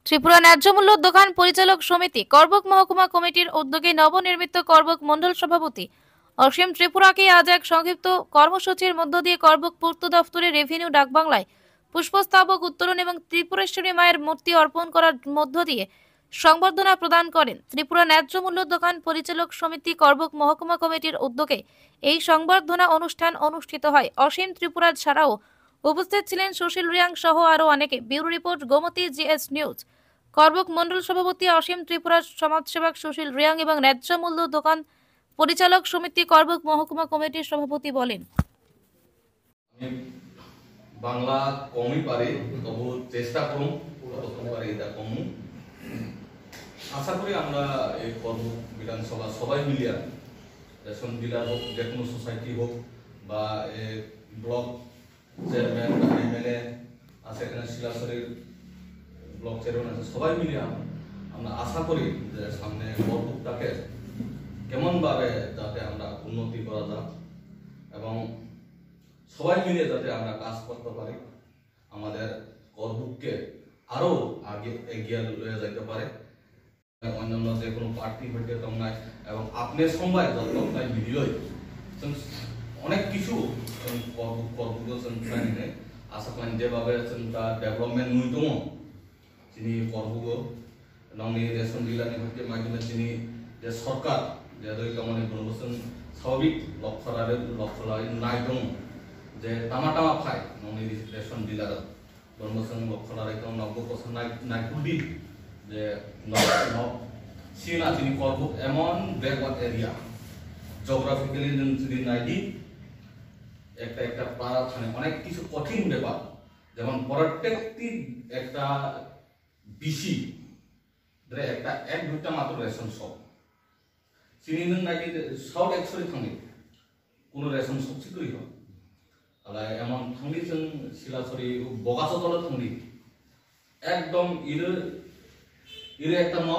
ত্রিপুরা ন্যায্য মূল্য দোকান পরিচালক সমিতি করবুক মহকুমা কমিটির উদ্যোগে নবনির্মিত করবুক মণ্ডল সভাপতি অসীম ত্রিপুরাকে আজ এক সংক্ষিপ্ত কর্মসূচির মধ্য দিয়ে করবুক পূর্ত দফতরের রেভিনিউ ডাকবাংলায় পুষ্পস্তবক উত্তোলন এবং ত্রিপুরেশ্বরী মায়ের মূর্তি অর্পণ করার মধ্য দিয়ে সংবর্ধনা প্রদান করেন। ত্রিপুরা ন্যায্য মূল্য দোকান পরিচালক সমিতি করবুক মহকুমা কমিটির উদ্যোগে এই সংবর্ধনা অনুষ্ঠান অনুষ্ঠিত হয়। অসীম ত্রিপুরা ছাড়াও উপস্থিত ছিলেন সুশীল রিয়াং সহ আরো অনেকে। Bureau report, Gomati GS news. Karbook মণ্ডল সভাপতি অসীম ত্রিপুরার সমাজসেবক সুশীল রিয়াং এবং ন্যায্য মূল্য দোকান পরিচালক সমিতি করবুক মহকুমা কমিটির সভাপতি বলেন, বাংলা কমই পারি, তবু চেষ্টা করুন যতক্ষণ পারি এটা কমু। আশা করি আমরা এই করবুক বিধানসভা সবাই মিলিয়ে রেশন ডিলার হোক, যে কোনো সোসাইটি হোক বা ব্লক চেয়ারম্যান বা এমএলএ আছে, এখানে শিলাচরের ব্লক চেয়ারম্যান আছে, সবাই মিলিয়ে আমরা আশা করি যে সামনে করবুকটাকে কেমনভাবে যাতে আমরা উন্নতি করা যায় এবং সবাই মিলে যাতে আমরা কাজ করতে পারি, আমাদের করবুককে আরো আগে এগিয়ে লয়ে যেতে পারে। অন্যান্য যে কোনো পার্টি হইতে নাই এবং আপনার সময় যত ভিডিও অনেক কিছু করবুক আশা করেন যেভাবে তার ডেভেলপমেন্ট ন্যূনতম যিনি করবুক নংনি রেশন ডিলারনি হইতে মাধ্যমে যিনি যে সরকার যে মানে বলছেন স্বাভাবিক লক্ষ্য নাই দম যে টামা ফাই নংনি রেশন ডিলার বলছেন লক্ষ্য একদম 90% নাই কুলদি যে সিনা যিনি করবুক এমন ব্যাকওয়ার্ড এরিয়া জিওগ্রাফিক্যালি যদি নাইডি একটা পাড়া থানে অনেক কিছু কঠিন ব্যাপার, যেমন প্রত্যেকটি একটা বিসি একটা এক দুইটা মাত্র রেশন শপ চিনি নাকি সব একসরি থাকি কোনো রেশন শপ চিকরি হয় তাহলে এমন থাকি जों শিলাচরি বগাচতলে থাকি একদম ইরে একটা ন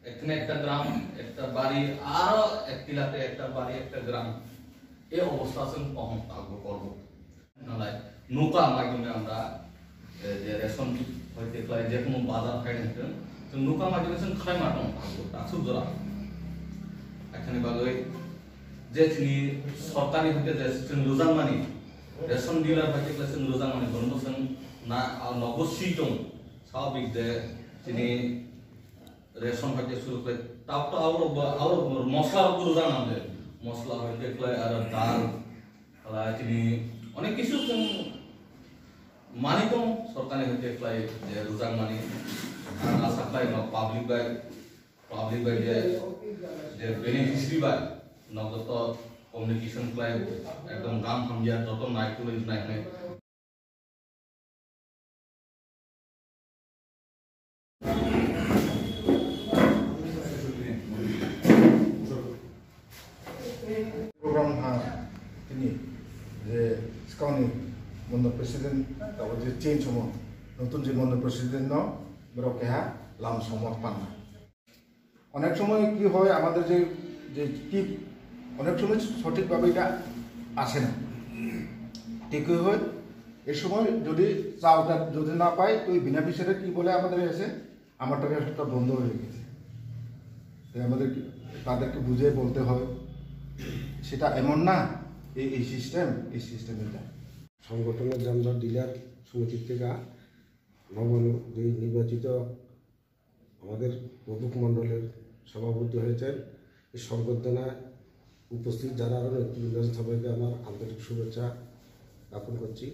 এখানে একটা গ্রাম একটা বাড়ি আর এক টিলাতে একটা বাড়ি একটা গ্রাম এই অবস্থা কখন থাকবো করবো নালায় নৌকা মাধ্যমে আমরা যে রেশন হইতে যে কোনো বাজার খাই নিতেন নৌকা মাধ্যমে খাই মাঠন থাকবো তাছু জোড়া এখানে বাগৈ যে তিনি সরকারি হইতে যে রোজান মানি রেশন ডিলার হইতে রোজান মানি বলছেন না নগসি দं স্বাভাবিক যে তিনি রেশন হইতে শুরু করে তাও তো আরো মশলা রোজান আনলে মশলা হইতে আর ডাল তিনি অনেক কিছু মানি দं সরকারি হইতে যে রোজান মানি আশা খাই পাবলিক বাই যে বেনিফিশিয়ারি বাই নগদ কমিউনিকেশন প্লাই একদম গাম হামজিয়া যত নাই তুলে নাই program ini যে স্কাউনি মন্ডল প্রেসিডেন্ট তারপর যে চেঞ্জ হম নতুন যে মন্ডল প্রেসিডেন্ট ন বরকে লাম সময় পান না। অনেক সময় কি হয় আমাদের যে যে টিপ অনেক সময় সঠিকভাবে এটা আসে না, ঠিক হয় এই সময় যদি চাওটা যদি না পাই তো বেনিফিশিয়ারি কি বলে আমাদের এসে আমার টাকা বন্ধ হয়ে গেছে, আমাদের তাদেরকে বুঝে বলতে হয় সেটা এমন না এই সিস্টেম এটা সংগঠনের যে আমরা ডিলার সমিতির থেকে নির্বাচিত আমাদের করবুক মণ্ডলের সভাপতি হয়েছেন। এই সংবর্ধনায় উপস্থিত যারা আরও নেতৃবৃন্দ সবাইকে আমার আন্তরিক শুভেচ্ছা জ্ঞাপন করছি।